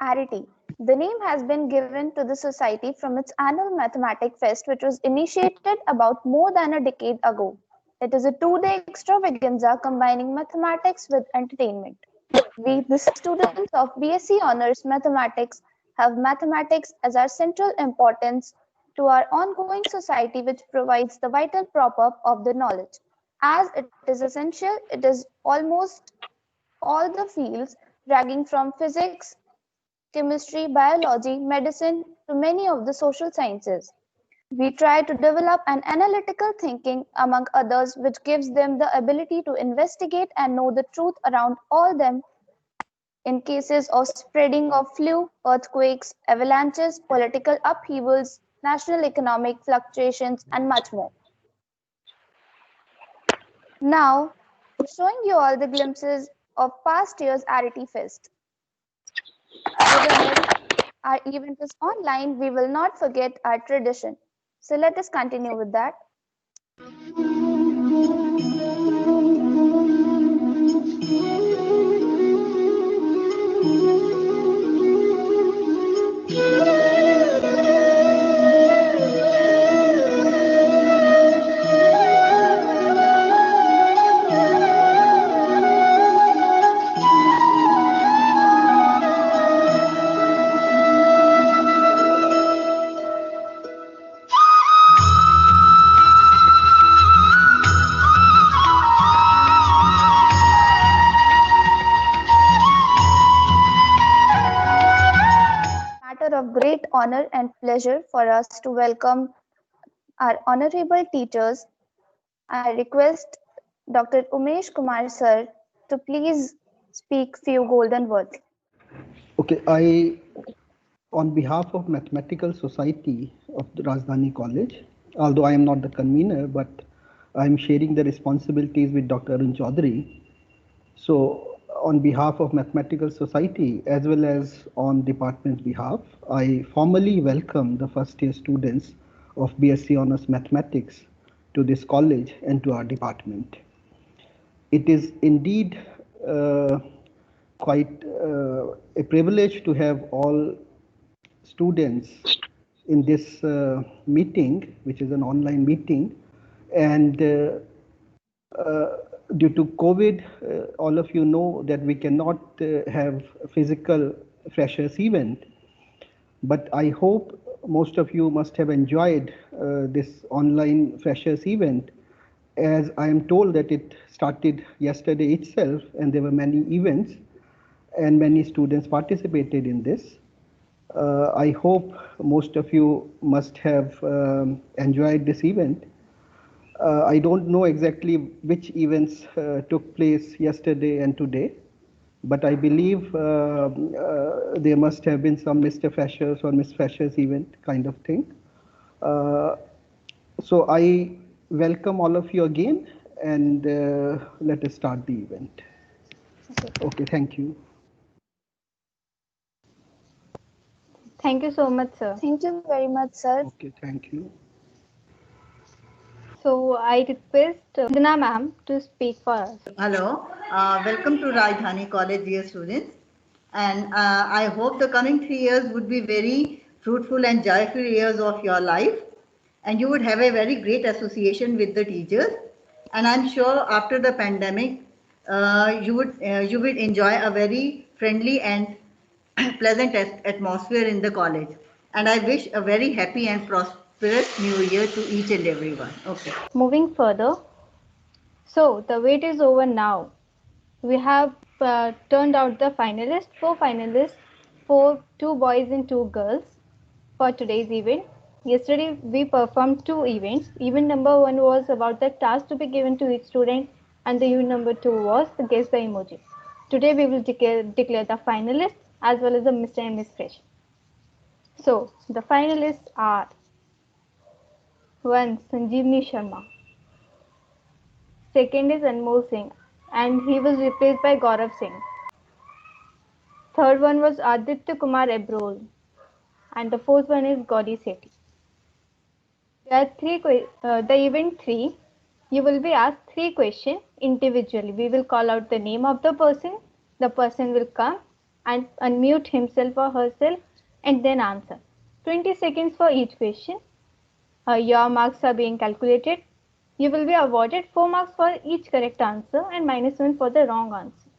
Arity. The name has been given to the society from its annual Mathematic Fest, which was initiated about more than a decade ago. It is a 2-day extravaganza combining mathematics with entertainment. We, the students of BSc Honours Mathematics, have mathematics as our central importance to our ongoing society, which provides the vital prop up of the knowledge. As it is essential, it is almost all the fields, ranging from physics, chemistry, biology, medicine to many of the social sciences. We try to develop an analytical thinking, among others, which gives them the ability to investigate and know the truth around all them in cases of spreading of flu, earthquakes, avalanches, political upheavals, national economic fluctuations, and much more. Now, showing you all the glimpses of past year's Arity Fest. Even if our event is online, we will not forget our tradition. So let us continue with that. Matter of great honor and pleasure for us to welcome our honorable teachers. I request Dr. Umesh Kumar sir to please speak few golden words. Okay, on behalf of Mathematical Society of the Rajdhani College, although I am not the convener, but I am sharing the responsibilities with Dr. Arun Chaudhary. So, on behalf of Mathematical Society as well as on department's behalf, I formally welcome the first year students of BSc Honours Mathematics to this college and to our department. It is indeed quite a privilege to have all students in this meeting, which is an online meeting, and due to COVID, all of you know that we cannot have physical freshers event, but I hope most of you must have enjoyed this online freshers event, as I am told that it started yesterday itself and there were many events and many students participated in this. I hope most of you must have enjoyed this event. I don't know exactly which events took place yesterday and today, but I believe there must have been some Mr. Freshers or Miss Freshers event kind of thing. So I welcome all of you again, and let us start the event. Okay, thank you. Thank you so much, sir. Thank you very much, sir. Okay, thank you. So I request Vandana ma'am to speak for us. Hello, welcome to Rajdhani College, dear students. And I hope the coming 3 years would be very fruitful and joyful years of your life. And you would have a very great association with the teachers. And I'm sure after the pandemic, you would enjoy a very friendly and pleasant atmosphere in the college. And I wish a very happy and prosperous new year to each and everyone. Okay. Moving further, so the wait is over now. We have turned out the finalists, 4 finalists, 2 boys and 2 girls for today's event. Yesterday we performed 2 events. Event number 1 was about the task to be given to each student, and the event number 2 was the guess the emoji. Today we will declare the finalists as well as the Mr. and Miss Fresh. So the finalists are 1. Sanjeevni Sharma. Second is Anmol Singh, and he was replaced by Gaurav Singh. Third one was Aditya Kumar Ebrol, and the fourth one is Gauri Sethi. There are the event 3, you will be asked 3 questions individually. We will call out the name of the person will come and unmute himself or herself and then answer. 20 seconds for each question. Your marks are being calculated. You will be awarded 4 marks for each correct answer and -1 for the wrong answer.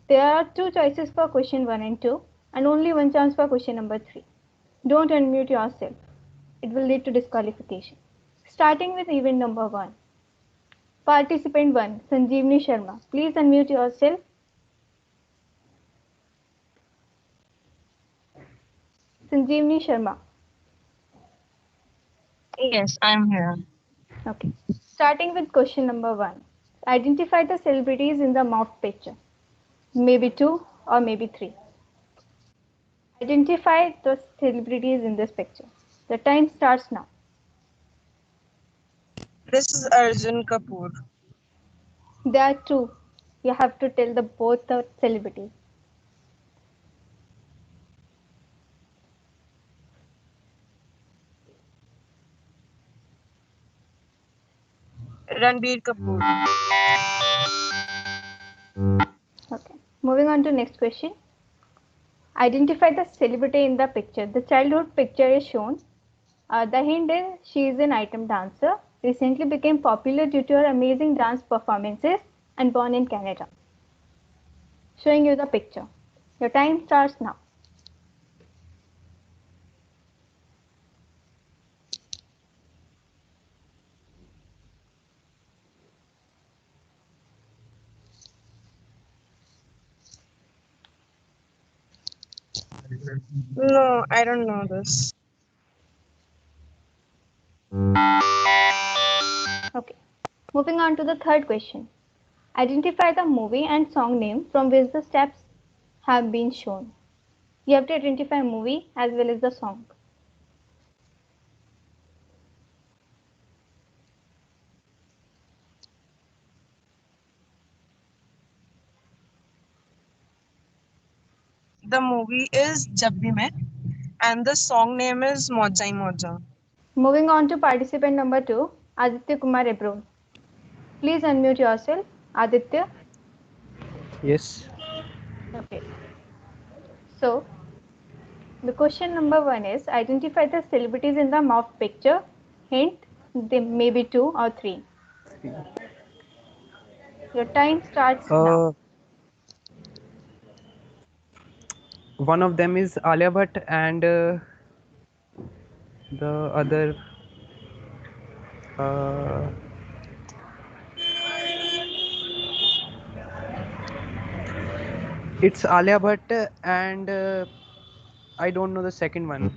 There are 2 choices for question 1 and 2 and only 1 chance for question number 3. Don't unmute yourself. It will lead to disqualification. Starting with event number 1. Participant 1, Sanjeevni Sharma. Please unmute yourself. Sanjeevni Sharma. Yes, I'm here. Okay. Starting with question number 1. Identify the celebrities in the mock picture. Maybe 2 or maybe 3. Identify the celebrities in this picture. The time starts now. This is Arjun Kapoor. There are 2. You have to tell the both the celebrities. Ranbir Kapoor. Okay. Moving on to next question. Identify the celebrity in the picture. The childhood picture is shown. The hint is she is an item dancer, recently became popular due to her amazing dance performances and born in Canada. Showing you the picture. Your time starts now. No, I don't know this. Okay. Moving on to the third question. Identify the movie and song name from which the steps have been shown. You have to identify a movie as well as the song. The movie is Jab Bhi Main and the song name is Moja Hi Moja. Moving on to participant number 2, Aditya Kumar Ebron. Please unmute yourself, Aditya. Yes. Okay. So, the question number 1 is identify the celebrities in the mock picture. Hint, they may be 2 or 3. Your time starts now. One of them is Alia Bhatt and the other it's Alia Bhatt and I don't know the second one.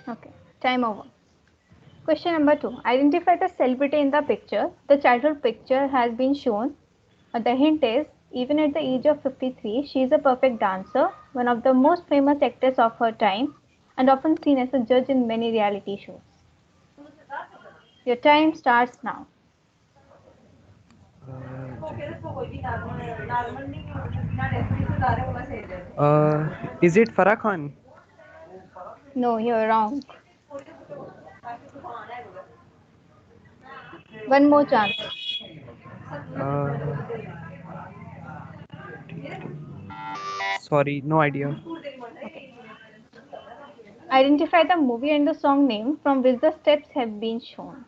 Okay, time over. Question number 2. Identify the celebrity in the picture. The childhood picture has been shown. The hint is, even at the age of 53, she is a perfect dancer, one of the most famous actors of her time, and often seen as a judge in many reality shows. Your time starts now. Is it Farah Khan? No, you're wrong. One more chance. Sorry, no idea. Okay. Identify the movie and the song name from which the steps have been shown.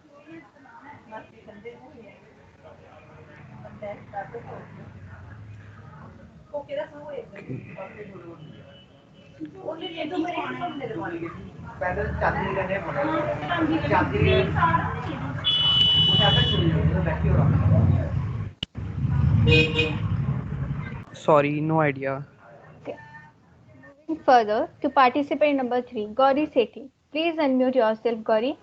Sorry, no idea. Okay. Moving further to participant number 3, Gauri Sethi. Please unmute yourself, Gauri.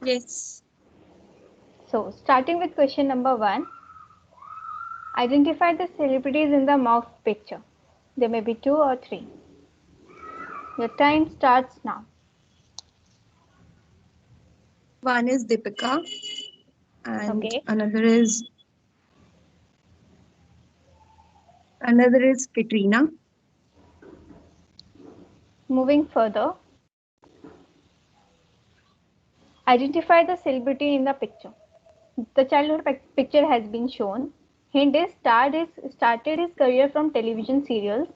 Yes. So, starting with question number 1, identify the celebrities in the mock picture. There may be 2 or 3. Your time starts now. One is Deepika and Okay. another is Katrina. Moving further, identify the celebrity in the picture. The childhood picture has been shown. Hindis started his career from television serials,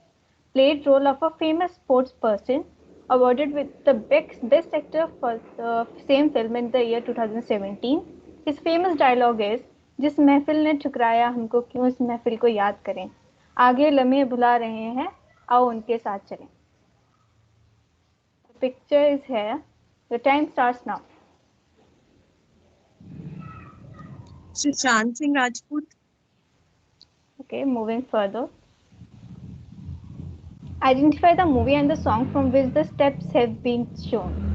played role of a famous sports person, awarded with the best actor for the same film in the year 2017. His famous dialogue is, जिस महफिल ने ठुकराया हमको क्यों इस महफिल को याद करें, आगे लम्हे भुला रहे हैं आओ उनके साथ चलें. The picture is here. The time starts now. Sushant Singh Rajput. Okay, moving further. Identify the movie and the song from which the steps have been shown.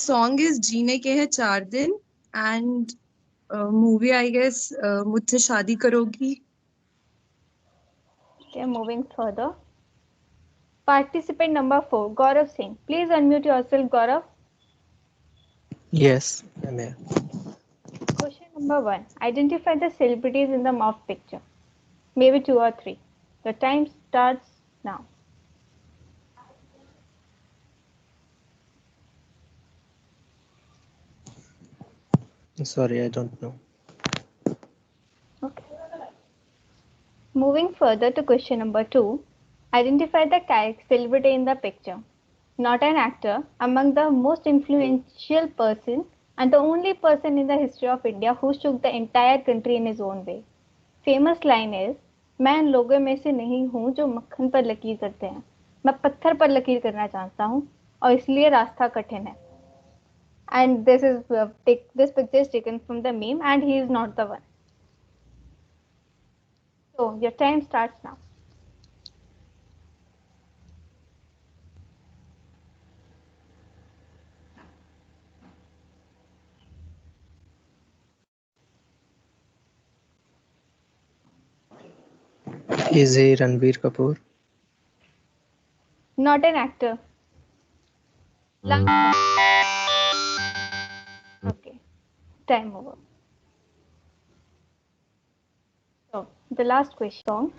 Song is जीने के हैं 4 दिन and movie I guess मुझसे शादी करोगी. Okay, moving further. Participant number 4, Gaurav Singh. Please unmute yourself, Gaurav. Yes, I'm here. Question number 1. Identify the celebrities in the mock picture. Maybe 2 or 3. The time starts now. Sorry, I don't know. Okay. Moving further to question number 2. Identify the celebrity in the picture. Not an actor, among the most influential person and the only person in the history of India who shook the entire country in his own way. Famous line is, मैं इन लोगों में से नहीं हूँ जो मक्खन पर लकीर करते हैं, मैं पत्थर पर लकीर करना चाहता हूँ और इसलिए रास्ता कठिन है. And this picture is taken from the meme and he is not the one. So your time starts now. Is he Ranbir Kapoor? Not an actor. Okay, time over. So the last question.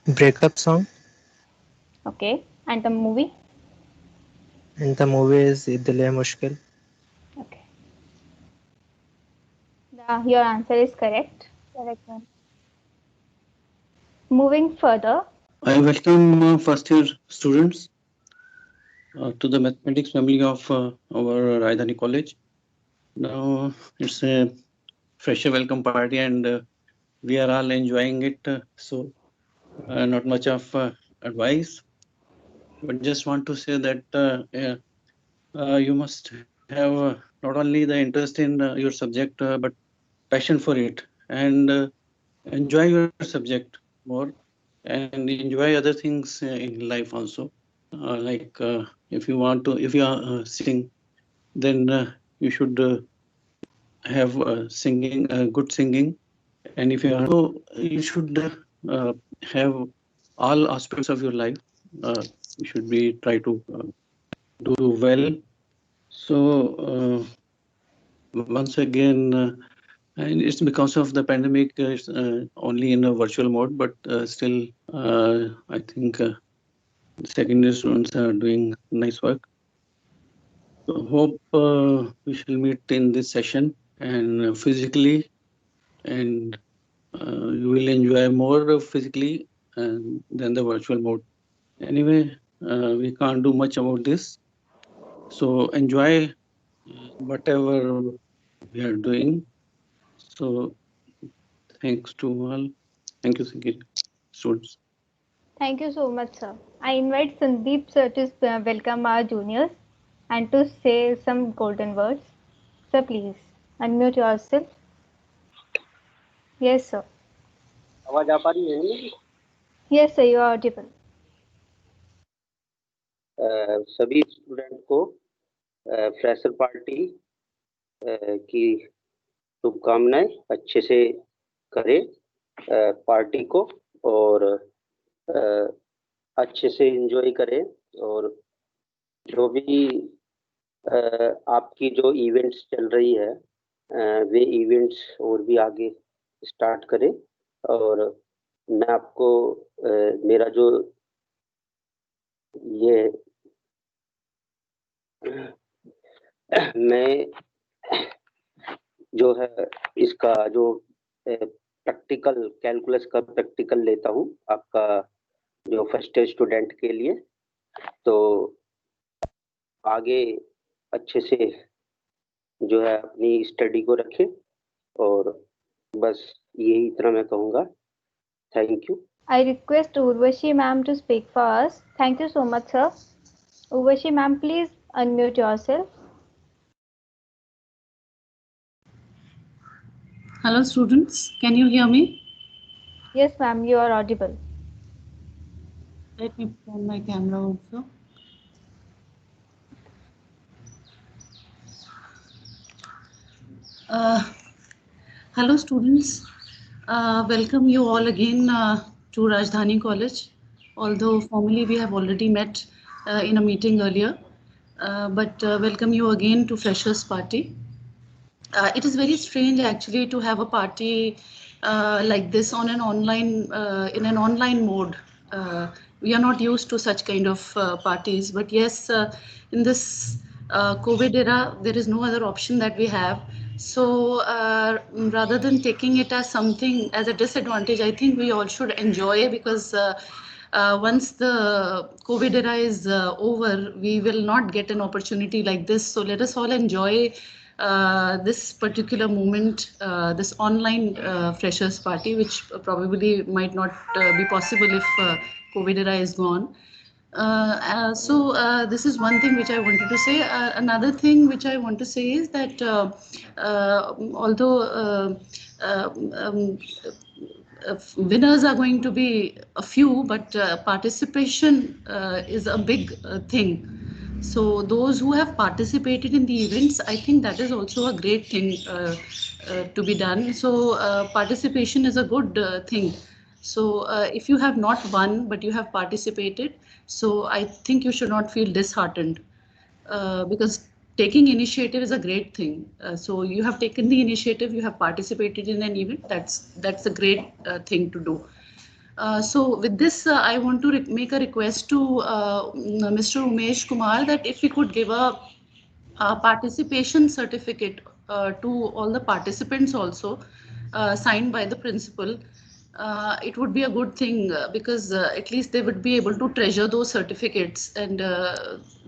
Breakup song? Okay, and the movie? And the movie is Dil Hai Mushkil. Okay. Your answer is correct. Correct, ma'am. Moving further. I welcome first year students to the mathematics family of our Rajdhani College. Now it's a fresher welcome party and we are all enjoying it. So not much of advice, but just want to say that you must have not only the interest in your subject but passion for it and enjoy your subject more and enjoy other things in life also. Like if you are sing, then you should have singing, good singing, and if you are, so you should have all aspects of your life. You should be try to do well. So once again, and it's because of the pandemic, it's only in a virtual mode, but still, I think the second year students are doing nice work. So hope we shall meet in this session and physically, and you will enjoy more physically than the virtual mode. Anyway, we can't do much about this. So enjoy whatever we are doing. So thanks to all. Thank you, students. Thank you so much, sir. I invite Sandeep sir to welcome our juniors and to say some golden words. Sir, please unmute yourself. Yes, sir. आवाज आ पा रही है मेरी? Yes, sir, you are audible. सभी student को fresher party की शुभकामनाएं, अच्छे से करें पार्टी को और अच्छे से एंजॉय करें और जो भी आपकी जो इवेंट्स चल रही है वे इवेंट्स और भी आगे स्टार्ट करें। और मैं आपको मेरा जो ये मैं जो है इसका जो प्रैक्टिकल कैलकुलस का प्रैक्टिकल लेता हूँ आपका जो फर्स्ट ईयर स्टूडेंट के लिए, तो आगे अच्छे से जो है अपनी स्टडी को रखें। और बस यही इतना मैं कहूँगा। Thank you. I request Urvashi ma'am to speak for us. Thank you so much, sir. Urvashi ma'am, please unmute yourself. Hello students, can you hear me? Yes, ma'am, you are audible. Let me turn my camera also. Hello students, welcome you all again to Rajdhani College. Although formally we have already met in a meeting earlier, but welcome you again to Freshers Party. It is very strange actually to have a party like this on an online in an online mode. We are not used to such kind of parties, but yes, in this COVID era, there is no other option that we have. So rather than taking it as something as a disadvantage, I think we all should enjoy, because once the COVID era is over, we will not get an opportunity like this. So let us all enjoy this particular moment, this online freshers party, which probably might not be possible if COVID era is gone. So this is one thing which I wanted to say. Another thing which I want to say is that although winners are going to be a few, but participation is a big thing. So those who have participated in the events, I think that is also a great thing to be done. So participation is a good thing. So if you have not won, but you have participated, so I think you should not feel disheartened, because taking initiative is a great thing. So you have taken the initiative, you have participated in an event, that's a great thing to do. So with this, I want to make a request to Mr. Umesh Kumar, that if we could give a participation certificate to all the participants also, signed by the principal. It would be a good thing, because at least they would be able to treasure those certificates, and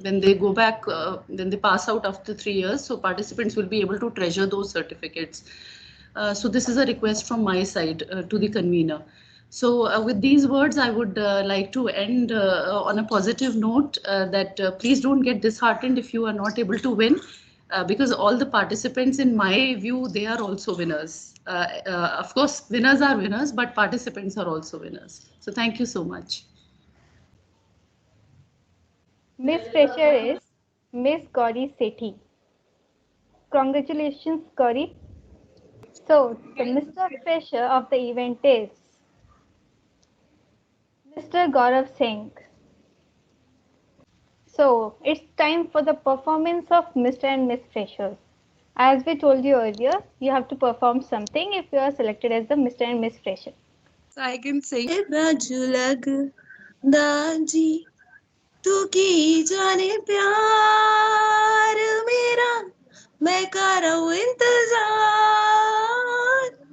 when they go back, when they pass out after 3 years, so participants will be able to treasure those certificates. So this is a request from my side to the convener. So with these words, I would like to end on a positive note, that please don't get disheartened if you are not able to win, because all the participants, in my view, they are also winners. Of course, winners are winners, but participants are also winners. So thank you so much. Miss Fresher is Miss Gauri Sethi. Congratulations, Gauri. So the Mr. Fresher of the event is Mr. Gaurav Singh. So it's time for the performance of Mr. and Miss Freshers. As we told you earlier, you have to perform something if you are selected as the Mr. and Miss Fresher. So I can sing. दाजी तू की जाने प्यार मेरा, मैं कर रहा हूँ इंतजार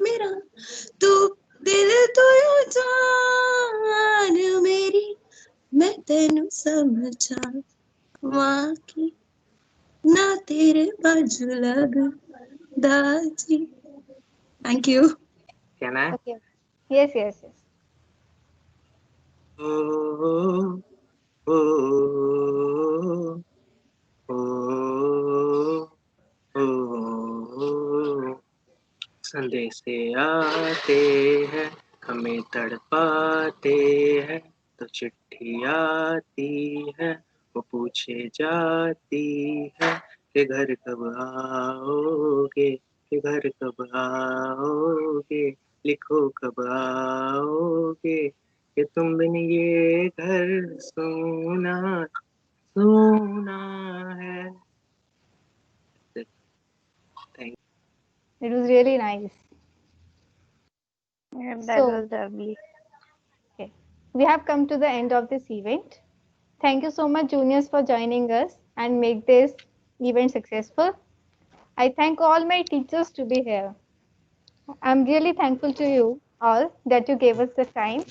मेरा, तू दिल तो यू जान मेरी, मैं तेनू समझा वहाँ की ना तेरे बाजू लग दाजी. Thank you. Can I? Okay. Yes, yes, yes. Oh, oh, oh, oh, संदेशे आते हैं, हमें तड़पाते हैं, तो चिट्ठी आती है, वो पूछे जाती है कि घर कब आओगे, कि घर कब आओगे, लिखो कब आओगे, कि तुम बिन ये घर सोना सोना है. It was really nice. Yeah, that So, was lovely. okay, we have come to the end of this event. Thank you so much, juniors, for joining us and make this event successful. I thank all my teachers to be here. I'm really thankful to you all that you gave us the time.